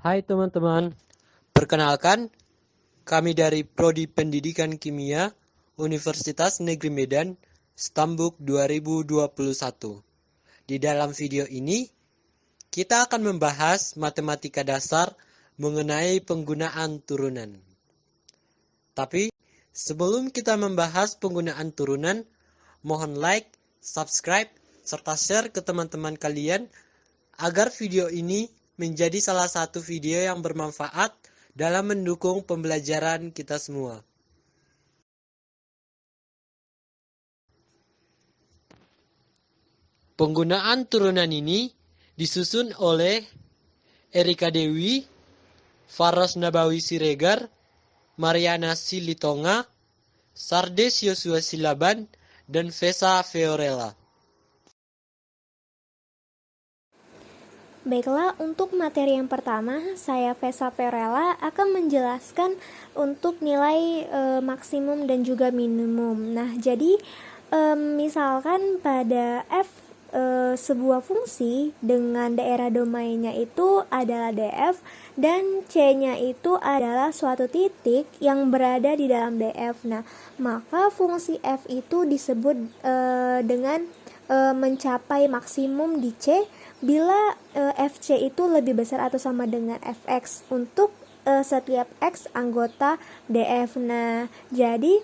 Hai teman-teman, perkenalkan kami dari Prodi Pendidikan Kimia Universitas Negeri Medan, Stambuk 2021. Di dalam video ini, kita akan membahas matematika dasar mengenai penggunaan turunan. Tapi, sebelum kita membahas penggunaan turunan, mohon like, subscribe, serta share ke teman-teman kalian agar video ini menjadi salah satu video yang bermanfaat dalam mendukung pembelajaran kita semua. Penggunaan turunan ini disusun oleh Erika Dewi, Faros Nabawi Siregar, Mariana Silitonga, Sardes Yosua Silaban, dan Vesa Fiorella. Baiklah, untuk materi yang pertama, saya Vesa Fiorella akan menjelaskan untuk nilai maksimum dan juga minimum. Nah, jadi misalkan pada f sebuah fungsi dengan daerah domainnya itu adalah df dan c-nya itu adalah suatu titik yang berada di dalam df. Nah, maka fungsi f itu disebut dengan mencapai maksimum di c bila fc itu lebih besar atau sama dengan fx untuk setiap x anggota df. Nah, jadi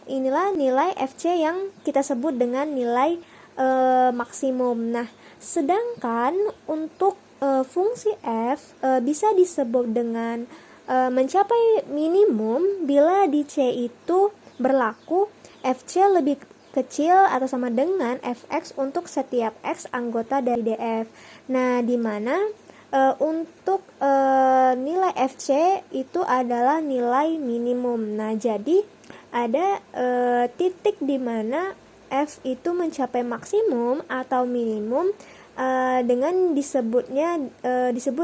inilah nilai fc yang kita sebut dengan nilai maksimum. Nah, sedangkan untuk fungsi f bisa disebut dengan mencapai minimum bila di c itu berlaku fc lebih kecil atau sama dengan fx untuk setiap x anggota dari df. Nah, di mana untuk nilai fc itu adalah nilai minimum. Nah, jadi ada titik di mana f itu mencapai maksimum atau minimum dengan disebut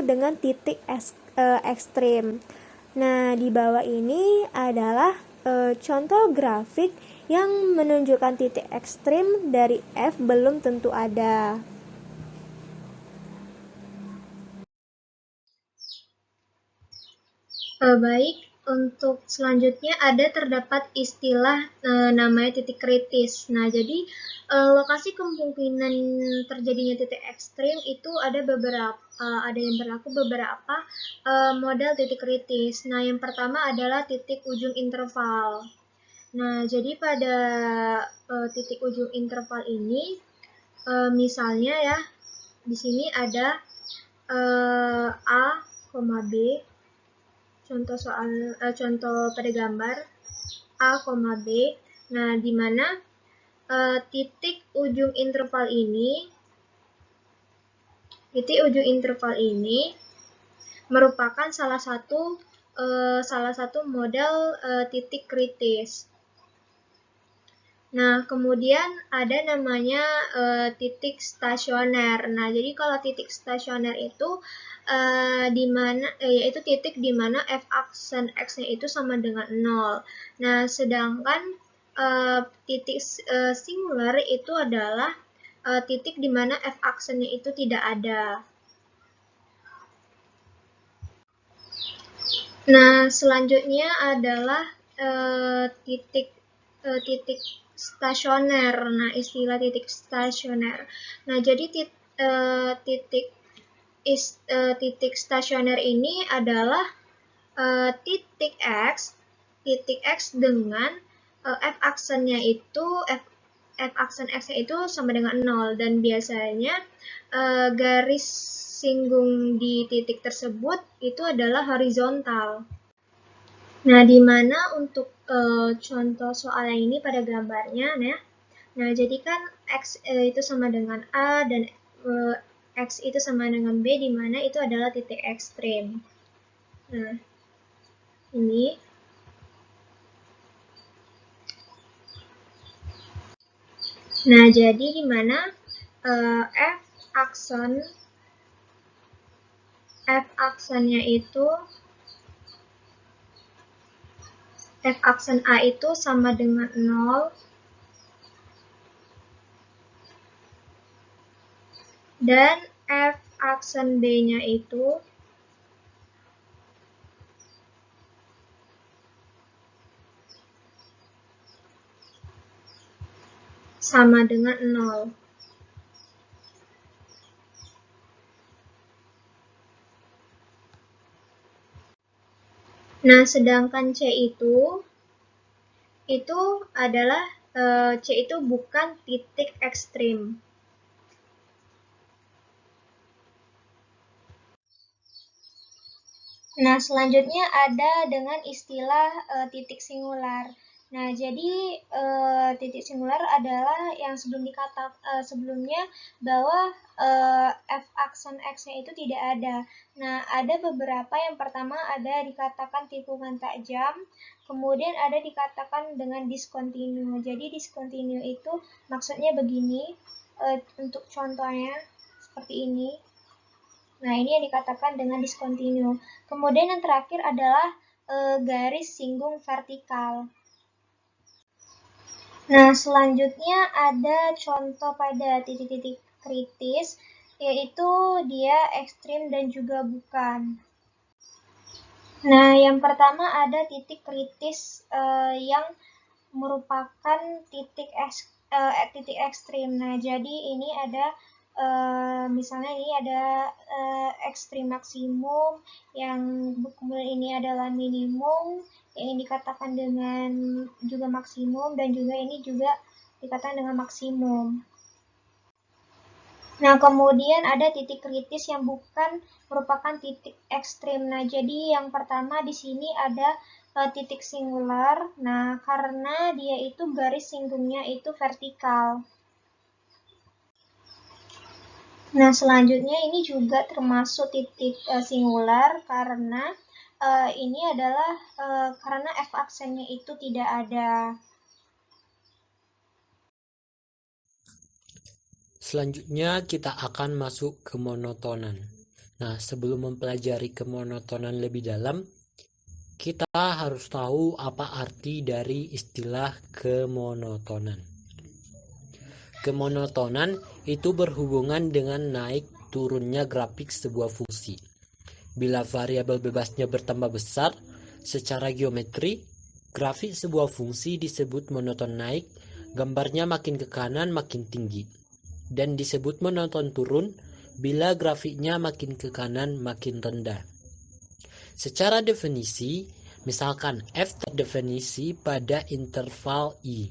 dengan titik ekstrim. Nah, di bawah ini adalah contoh grafik yang menunjukkan titik ekstrim dari f belum tentu ada. Baik, untuk selanjutnya terdapat istilah namanya titik kritis. Nah, jadi lokasi kemungkinan terjadinya titik ekstrim itu ada yang berlaku beberapa model titik kritis. Nah, yang pertama adalah titik ujung interval. Nah, jadi pada titik ujung interval ini, misalnya ya, di sini ada A, B. Contoh pada gambar A, B. Nah, di mana titik ujung interval ini merupakan salah satu model titik kritis. Nah, kemudian ada namanya titik stasioner. Nah, jadi kalau titik stasioner itu yaitu titik di mana f aksen x-nya itu sama dengan 0. Nah, sedangkan titik singular itu adalah titik di mana f aksennya itu tidak ada. Nah, selanjutnya adalah titik stasioner. Nah, istilah titik stasioner. Nah, jadi titik stasioner ini adalah titik x dengan f aksennya itu f aksen x-nya itu sama dengan 0, dan biasanya garis singgung di titik tersebut itu adalah horizontal. Nah, di mana untuk contoh soalnya ini pada gambarnya, nah jadi kan x itu sama dengan A dan x itu sama dengan B, di mana itu adalah titik ekstrim. Nah, ini. Nah, jadi di mana f aksennya itu f aksen A itu sama dengan 0 dan f aksen B-nya itu sama dengan 0. Nah, sedangkan C itu adalah C itu bukan titik ekstrim. Nah, selanjutnya ada dengan istilah titik singular. Nah, jadi titik singular adalah yang sebelumnya bahwa f aksen x-nya itu tidak ada. Nah, ada beberapa, yang pertama ada dikatakan tikungan tajam, kemudian ada dikatakan dengan discontinue. Jadi discontinue itu maksudnya begini, untuk contohnya seperti ini. Nah, ini yang dikatakan dengan discontinue. Kemudian yang terakhir adalah garis singgung vertikal. Nah, selanjutnya ada contoh pada titik-titik kritis, yaitu dia ekstrim dan juga bukan. Nah, yang pertama ada titik kritis yang merupakan titik ekstrim. Nah, jadi ini ada misalnya ini ada ekstrim maksimum, yang kemudian ini adalah minimum, yang ini dikatakan dengan juga maksimum, dan juga ini juga dikatakan dengan maksimum. Nah, kemudian ada titik kritis yang bukan merupakan titik ekstrim. Nah, jadi yang pertama di sini ada titik singular. Nah, karena dia itu garis singgungnya itu vertikal. Nah, selanjutnya ini juga termasuk titik singular karena ini adalah karena f aksennya itu tidak ada. Selanjutnya kita akan masuk ke monotonan. Nah, sebelum mempelajari kemonotonan lebih dalam, kita harus tahu apa arti dari istilah kemonotonan. Kemonotonan itu berhubungan dengan naik turunnya grafik sebuah fungsi. Bila variabel bebasnya bertambah besar secara geometri, grafik sebuah fungsi disebut monoton naik, gambarnya makin ke kanan makin tinggi. Dan disebut monoton turun bila grafiknya makin ke kanan makin rendah. Secara definisi, misalkan f terdefinisi pada interval i,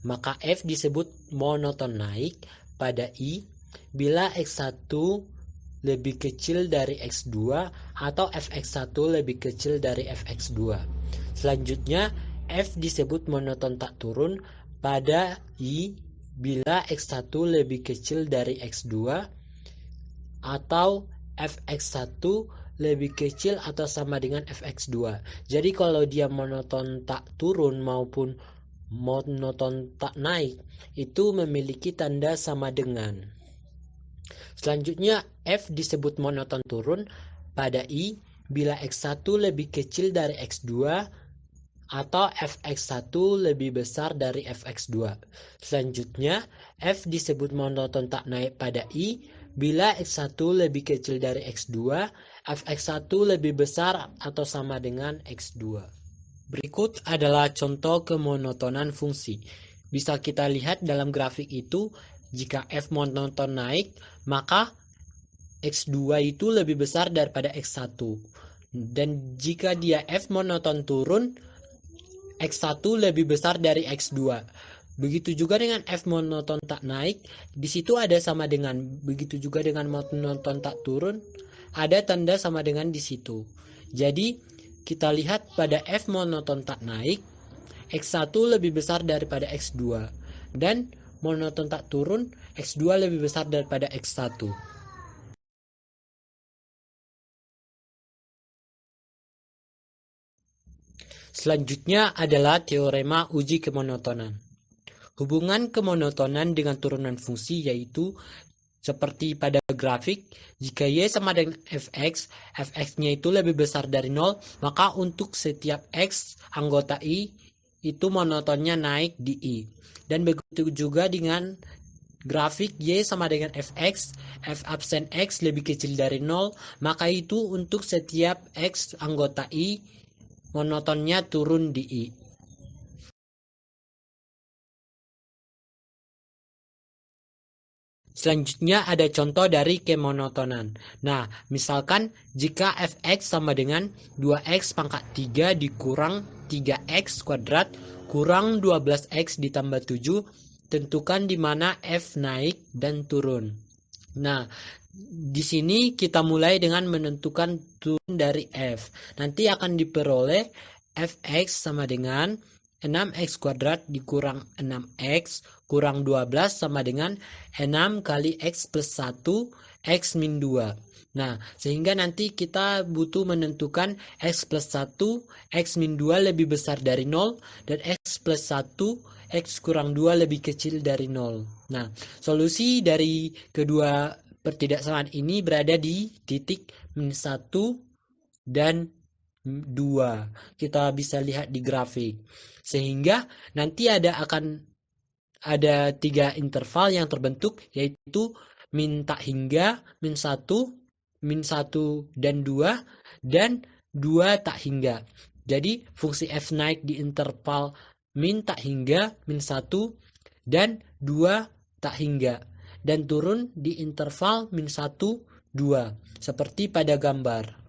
maka f disebut monoton naik pada i bila x1 lebih kecil dari x2 atau fx1 lebih kecil dari fx2. Selanjutnya, f disebut monoton tak turun pada i bila x1 lebih kecil dari x2 atau fx1 lebih kecil atau sama dengan fx2. Jadi kalau dia monoton tak turun maupun monoton tak naik, itu memiliki tanda sama dengan. Selanjutnya, f disebut monoton turun pada i bila x1 lebih kecil dari x2 atau fx1 lebih besar dari fx2. Selanjutnya, f disebut monoton tak naik pada i bila x1 lebih kecil dari x2, fx1 lebih besar atau sama dengan x2. Berikut adalah contoh kemonotonan fungsi. Bisa kita lihat dalam grafik itu, jika f monoton naik, maka x2 itu lebih besar daripada x1. Dan jika dia f monoton turun, x1 lebih besar dari x2. Begitu juga dengan f monoton tak naik, di situ ada sama dengan. Begitu juga dengan monoton tak turun, ada tanda sama dengan di situ. Jadi kita lihat pada f monoton tak naik, x1 lebih besar daripada x2, dan monoton tak turun, x2 lebih besar daripada x1. Selanjutnya adalah teorema uji kemonotonan. Hubungan kemonotonan dengan turunan fungsi yaitu seperti pada grafik, jika y sama dengan fx, fx-nya itu lebih besar dari 0, maka untuk setiap x anggota i, itu monotonnya naik di i. Dan begitu juga dengan grafik y sama dengan fx, f absen x lebih kecil dari 0, maka itu untuk setiap x anggota i, monotonnya turun di i. Selanjutnya ada contoh dari kemonotonan. Nah, misalkan jika fx sama dengan 2x pangkat 3 dikurang 3x kuadrat kurang 12x ditambah 7, tentukan di mana f naik dan turun. Nah, di sini kita mulai dengan menentukan turun dari f. Nanti akan diperoleh fx sama dengan 6x kuadrat dikurang 6x kurang 12 sama dengan 6 kali x plus 1 x min 2. Nah, sehingga nanti kita butuh menentukan x plus 1, x min 2 lebih besar dari 0, dan x plus 1, x kurang 2 lebih kecil dari 0. Nah, solusi dari kedua pertidaksamaan ini berada di titik min 1 dan 2. Kita bisa lihat di grafik. Sehingga nanti akan ada 3 interval yang terbentuk, yaitu min tak hingga, min 1 dan 2, dan 2 tak hingga. Jadi fungsi f naik di interval min tak hingga, min 1, dan 2 tak hingga, dan turun di interval min 1, 2, seperti pada gambar.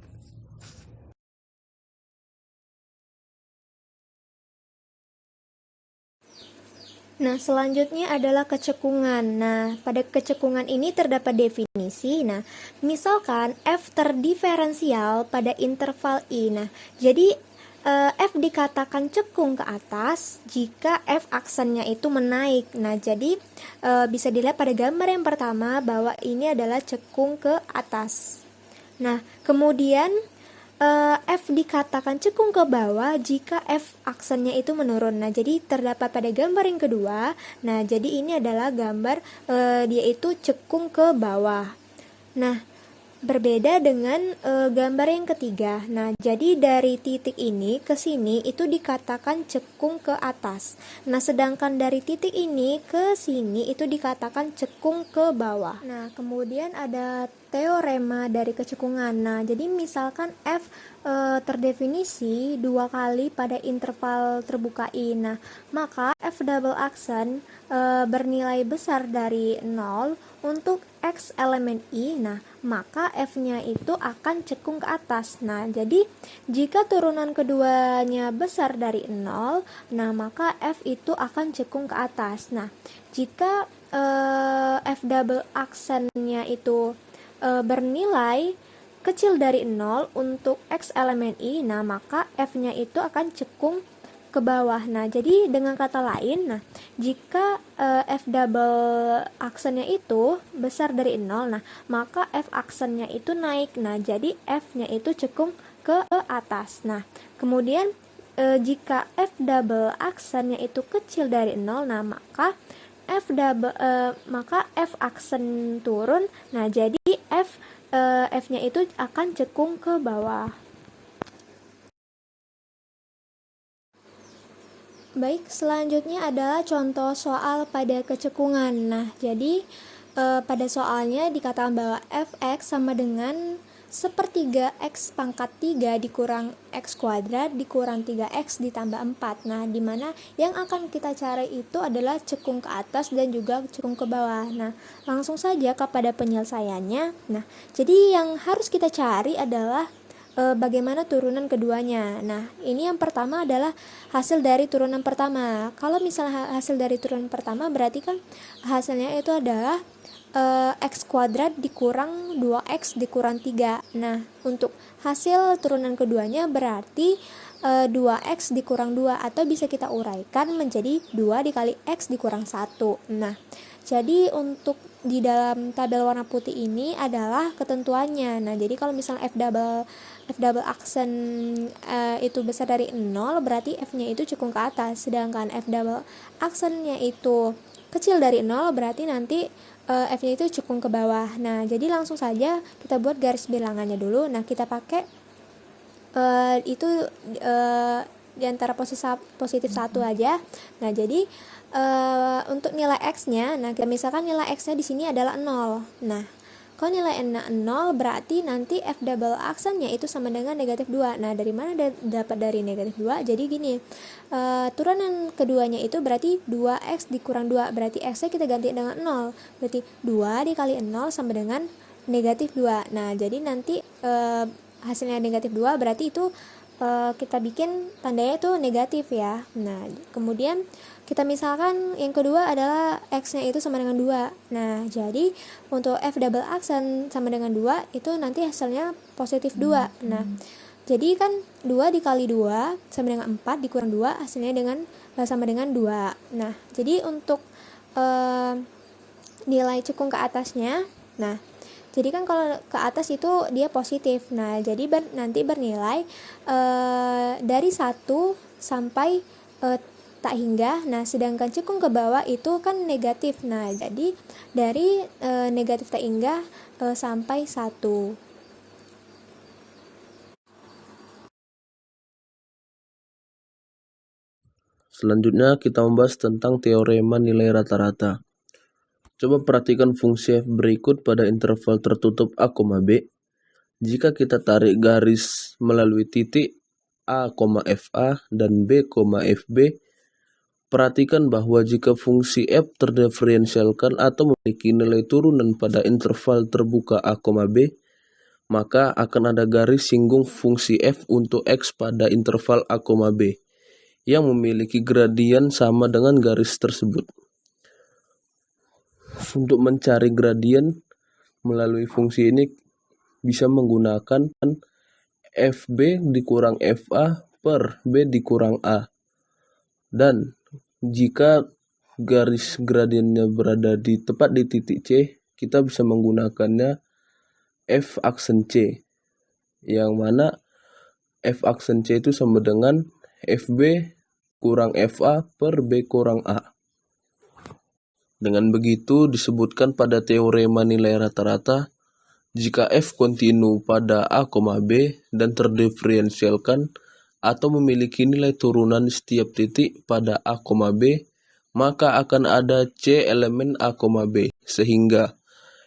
Nah, selanjutnya adalah kecekungan. Nah, pada kecekungan ini terdapat definisi. Nah, misalkan f terdiferensial pada interval i. Nah, jadi f dikatakan cekung ke atas jika f aksennya itu menaik. Nah, jadi bisa dilihat pada gambar yang pertama bahwa ini adalah cekung ke atas. Nah, kemudian f dikatakan cekung ke bawah jika f aksennya itu menurun. Nah, jadi terdapat pada gambar yang kedua. Nah, jadi ini adalah gambar dia itu cekung ke bawah. Nah, berbeda dengan gambar yang ketiga. Nah, jadi dari titik ini ke sini itu dikatakan cekung ke atas. Nah, sedangkan dari titik ini ke sini itu dikatakan cekung ke bawah. Nah, kemudian ada teorema dari kecekungan. Nah, jadi misalkan f terdefinisi 2 kali pada interval terbuka i. Nah, maka f double aksen bernilai besar dari 0 untuk x elemen i. Nah, maka f-nya itu akan cekung ke atas. Nah, jadi jika turunan keduanya besar dari 0, nah maka f itu akan cekung ke atas. Nah, jika f double aksennya itu bernilai kecil dari 0 untuk x elemen i, nah maka f-nya itu akan cekung ke bawah. Nah, jadi dengan kata lain, nah jika f double aksennya itu besar dari 0, nah maka f aksennya itu naik. Nah, jadi f-nya itu cekung ke atas. Nah, kemudian jika f double aksennya itu kecil dari 0, nah maka f aksen turun. Nah, jadi f-nya itu akan cekung ke bawah. Baik, selanjutnya adalah contoh soal pada kecekungan. Nah, jadi pada soalnya dikatakan bahwa fx sama dengan sepertiga x pangkat 3 dikurang x kuadrat dikurang 3x ditambah 4. Nah, dimana yang akan kita cari itu adalah cekung ke atas dan juga cekung ke bawah. Nah, langsung saja kepada penyelesaiannya. Nah, jadi yang harus kita cari adalah bagaimana turunan keduanya. Nah, ini yang pertama adalah hasil dari turunan pertama. Kalau misalnya hasil dari turunan pertama, berarti kan hasilnya itu adalah x kuadrat dikurang 2x dikurang 3. Nah, untuk hasil turunan keduanya berarti 2x dikurang 2, atau bisa kita uraikan menjadi 2 dikali x dikurang 1. Nah, jadi untuk di dalam tabel warna putih ini adalah ketentuannya. Nah, jadi kalau misalnya f double aksen itu besar dari 0, berarti f-nya itu cekung ke atas. Sedangkan f double aksennya itu kecil dari 0, berarti nanti f-nya itu cekung ke bawah. Nah, jadi langsung saja kita buat garis bilangannya dulu. Nah, kita pakai itu di antara positif 1 aja. Nah, jadi untuk nilai x-nya, nah kita misalkan nilai x-nya di sini adalah 0. Nah, Kalau nilai N-nya 0 berarti nanti F double aksennya itu sama dengan negatif 2. Nah, dari mana dapat dari negatif 2? Jadi gini, turunan keduanya itu berarti 2x dikurang 2. Berarti x-nya kita ganti dengan 0. Berarti 2 dikali 0 sama dengan negatif 2. Nah, jadi nanti hasilnya negatif 2 berarti itu kita bikin tandanya itu negatif ya. Nah, kemudian kita misalkan yang kedua adalah x-nya itu sama dengan 2. Nah, jadi untuk f double aksen sama dengan 2 itu nanti hasilnya positif 2. Nah, jadi kan 2 dikali 2 sama dengan 4 dikurang 2 hasilnya sama dengan 2. Nah, jadi untuk nilai cekung ke atasnya, nah jadi kan kalau ke atas itu dia positif. Nah, jadi nanti bernilai dari 1 sampai tak hingga. Nah, sedangkan cekung ke bawah itu kan negatif. Nah, jadi dari negatif tak hingga sampai 1. Selanjutnya kita membahas tentang teorema nilai rata-rata. Coba perhatikan fungsi f berikut pada interval tertutup a, b. Jika kita tarik garis melalui titik a, fa dan b, fb, perhatikan bahwa jika fungsi f terdiferensialkan atau memiliki nilai turunan pada interval terbuka a, b, maka akan ada garis singgung fungsi f untuk x pada interval a, b yang memiliki gradien sama dengan garis tersebut. Untuk mencari gradien melalui fungsi ini bisa menggunakan fb dikurang fa per b dikurang a. Dan jika garis gradiennya berada tepat di titik C, kita bisa menggunakannya f aksen C, yang mana f aksen C itu sama dengan fb kurang fa per b kurang a. Dengan begitu disebutkan pada teorema nilai rata-rata, jika f kontinu pada a, b dan terdiferensialkan atau memiliki nilai turunan di setiap titik pada a, b, maka akan ada c elemen a, b, sehingga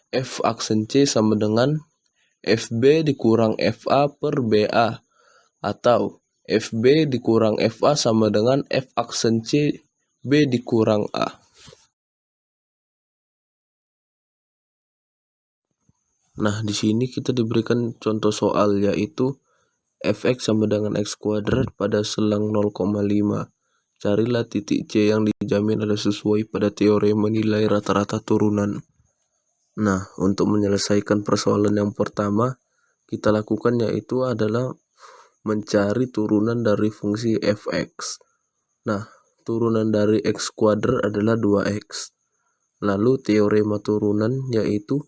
f aksen C sama dengan fb dikurang fa per ba, atau fb dikurang fa sama dengan f aksen C b dikurang a. Nah, di sini kita diberikan contoh soal, yaitu fx sama dengan x kuadrat pada selang 0,5. Carilah titik C yang dijamin ada sesuai pada teorema nilai rata-rata turunan. Nah, untuk menyelesaikan persoalan yang pertama, kita lakukan yaitu adalah mencari turunan dari fungsi fx. Nah, turunan dari x kuadrat adalah 2x. Lalu teorema turunan yaitu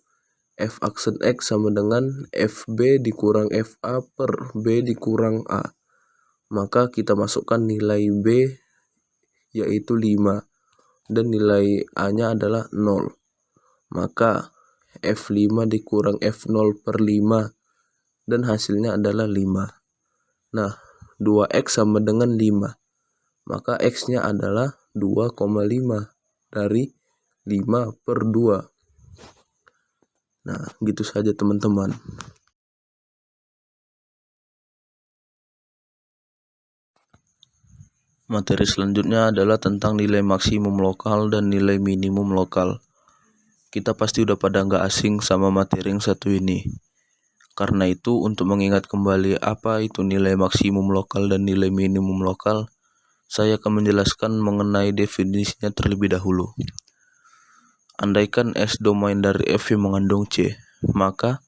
f aksen x sama dengan fb dikurang fa per b dikurang a. Maka kita masukkan nilai b yaitu 5 dan nilai a nya adalah 0. Maka f5 dikurang f0 per 5 dan hasilnya adalah 5. Nah, 2x sama dengan 5. Maka x nya adalah 2,5 dari 5 per 2. Nah, gitu saja teman-teman. Materi selanjutnya adalah tentang nilai maksimum lokal dan nilai minimum lokal. Kita pasti udah pada nggak asing sama materi yang satu ini. Karena itu, untuk mengingat kembali apa itu nilai maksimum lokal dan nilai minimum lokal, saya akan menjelaskan mengenai definisinya terlebih dahulu. Andaikan S domain dari F yang mengandung C, maka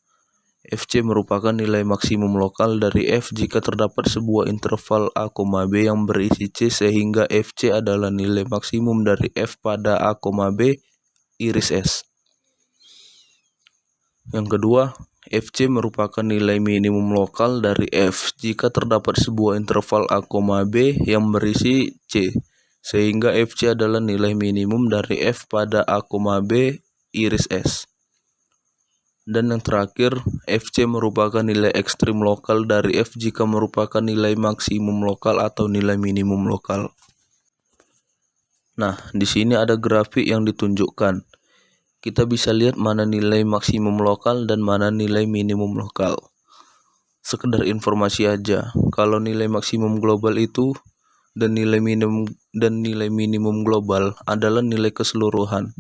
Fc merupakan nilai maksimum lokal dari F jika terdapat sebuah interval a, b yang berisi C, sehingga Fc adalah nilai maksimum dari F pada a, b iris S. Yang kedua, Fc merupakan nilai minimum lokal dari F jika terdapat sebuah interval a, b yang berisi C, sehingga Fc adalah nilai minimum dari F pada a, b iris S. Dan yang terakhir, Fc merupakan nilai ekstrim lokal dari F jika merupakan nilai maksimum lokal atau nilai minimum lokal. Nah, di sini ada grafik yang ditunjukkan, kita bisa lihat mana nilai maksimum lokal dan mana nilai minimum lokal. Sekedar informasi aja, kalau nilai maksimum global itu dan nilai minimum global adalah nilai keseluruhan.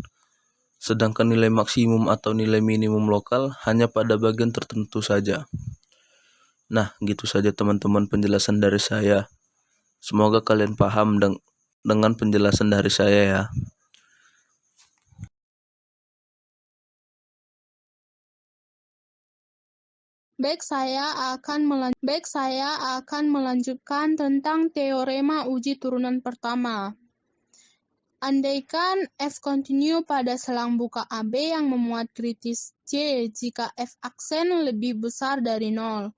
Sedangkan nilai maksimum atau nilai minimum lokal hanya pada bagian tertentu saja. Nah, gitu saja teman-teman penjelasan dari saya. Semoga kalian paham dengan penjelasan dari saya ya. Baik, saya akan melanjutkan tentang teorema uji turunan pertama. Andaikan F kontinu pada selang buka AB yang memuat kritis C jika F aksen lebih besar dari 0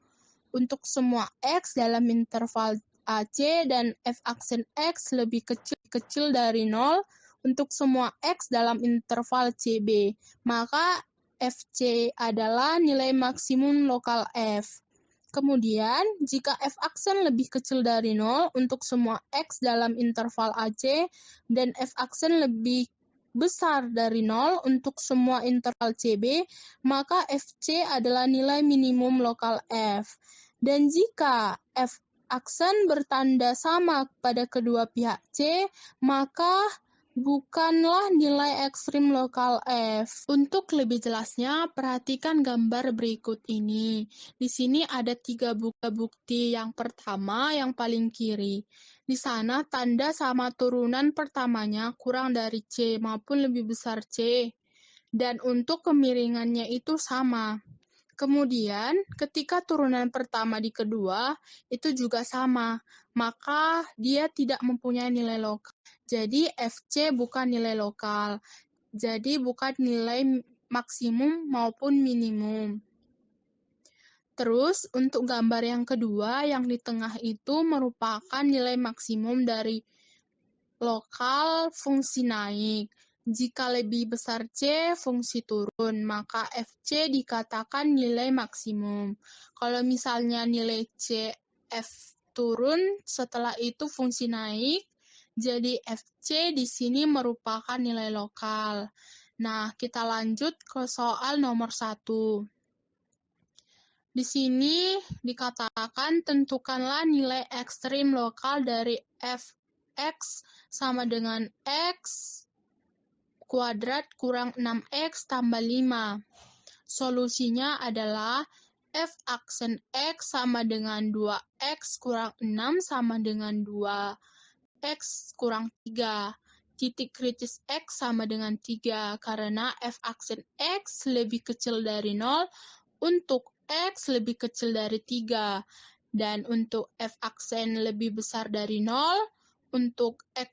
untuk semua X dalam interval AC dan F aksen X lebih kecil dari 0 untuk semua X dalam interval CB, maka FC adalah nilai maksimum lokal F. Kemudian, jika F aksen lebih kecil dari 0 untuk semua X dalam interval AC dan F aksen lebih besar dari 0 untuk semua interval CB, maka FC adalah nilai minimum lokal F. Dan jika F aksen bertanda sama pada kedua pihak C, maka bukanlah nilai ekstrim lokal F. Untuk lebih jelasnya, perhatikan gambar berikut ini. Di sini ada 3 bukti. Yang pertama, yang paling kiri. Di sana tanda sama turunan pertamanya kurang dari C maupun lebih besar C. Dan untuk kemiringannya itu sama. Kemudian, ketika turunan pertama di kedua, itu juga sama, maka dia tidak mempunyai nilai lokal. Jadi, FC bukan nilai lokal. Jadi, bukan nilai maksimum maupun minimum. Terus, untuk gambar yang kedua, yang di tengah itu merupakan nilai maksimum dari lokal fungsi naik. Jika lebih besar C, fungsi turun, maka FC dikatakan nilai maksimum. Kalau misalnya nilai C, F turun, setelah itu fungsi naik, jadi FC di sini merupakan nilai lokal. Nah, kita lanjut ke soal nomor 1. Di sini dikatakan tentukanlah nilai ekstrim lokal dari Fx sama dengan X kuadrat kurang 6X tambah 5. Solusinya adalah F aksen X sama dengan 2X kurang 6 sama dengan 2X kurang 3. Titik kritis X sama dengan 3 karena F aksen X lebih kecil dari 0 untuk X lebih kecil dari 3. Dan untuk F aksen lebih besar dari 0 untuk X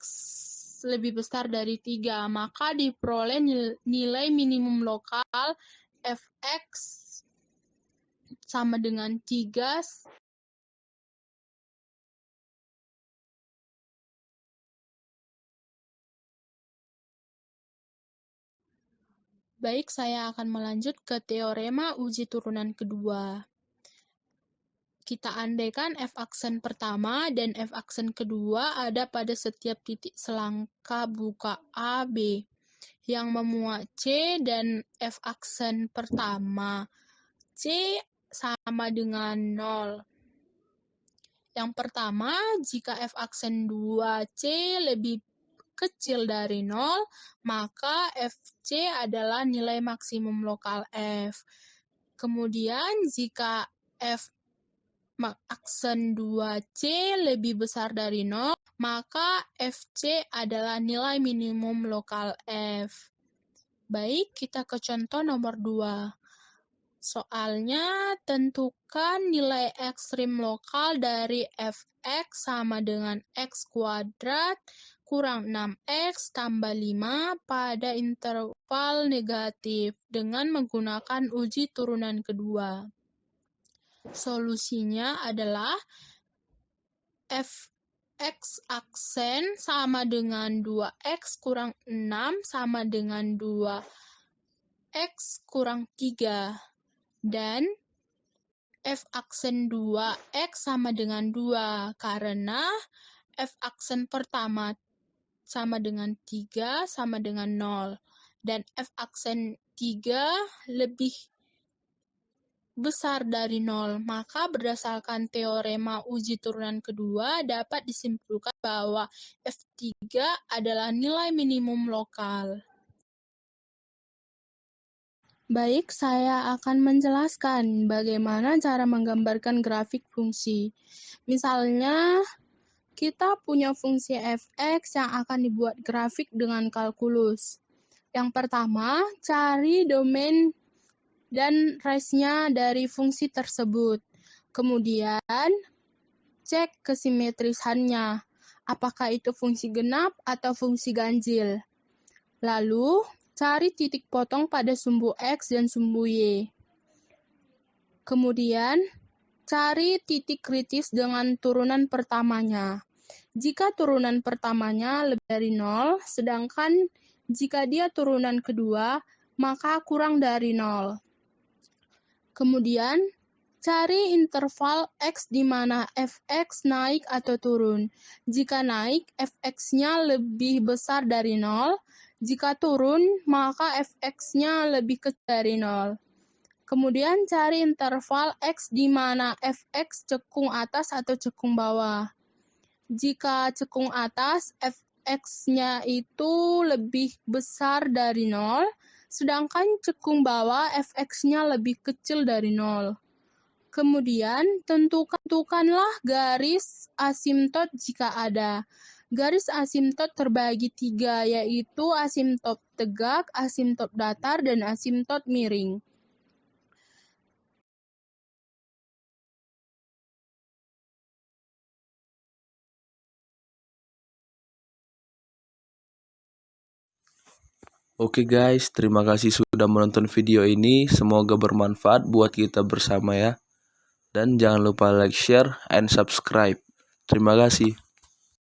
lebih besar dari 3, maka diperoleh nilai minimum lokal Fx sama dengan 3. Baik, saya akan melanjut ke teorema uji turunan kedua. Kita andaikan F aksen pertama dan F aksen kedua ada pada setiap titik selangka buka AB yang memuat C dan F aksen pertama C sama dengan 0. Yang pertama, jika F aksen 2C lebih kecil dari 0, maka FC adalah nilai maksimum lokal F. Kemudian, jika F aksen 2C lebih besar dari 0, maka FC adalah nilai minimum lokal F. Baik, kita ke contoh nomor 2. Soalnya, tentukan nilai ekstrim lokal dari Fx sama dengan X kuadrat kurang 6X tambah 5 pada interval negatif dengan menggunakan uji turunan kedua. Solusinya adalah Fx aksen sama dengan 2X kurang 6 sama dengan 2X kurang 3. Dan F aksen 2X sama dengan 2 karena F aksen pertama sama dengan 3 sama dengan 0. dan f-aksen 3 lebih besar dari 0, maka berdasarkan teorema uji turunan kedua dapat disimpulkan bahwa F3 adalah nilai minimum lokal. Baik, saya akan menjelaskan bagaimana cara menggambarkan grafik fungsi. Misalnya, kita punya fungsi f(x) yang akan dibuat grafik dengan kalkulus. Yang pertama, cari domain dan range-nya dari fungsi tersebut. Kemudian, cek kesimetrisannya, apakah itu fungsi genap atau fungsi ganjil. Lalu, cari titik potong pada sumbu X dan sumbu Y. Kemudian, cari titik kritis dengan turunan pertamanya. Jika turunan pertamanya lebih dari 0, sedangkan jika dia turunan kedua, maka kurang dari 0. Kemudian, cari interval X di mana f(x) naik atau turun. Jika naik, f(x)-nya lebih besar dari 0. Jika turun, maka f(x)-nya lebih kecil dari 0. Kemudian, cari interval X di mana f(x) cekung atas atau cekung bawah. Jika cekung atas, f(x)-nya itu lebih besar dari 0. Sedangkan cekung bawah f(x)-nya lebih kecil dari 0. Kemudian, tentukanlah garis asimtot jika ada. Garis asimtot terbagi 3, yaitu asimtot tegak, asimtot datar, dan asimtot miring. Oke guys, terima kasih sudah menonton video ini. Semoga bermanfaat buat kita bersama ya. Dan jangan lupa like, share, and subscribe. Terima kasih.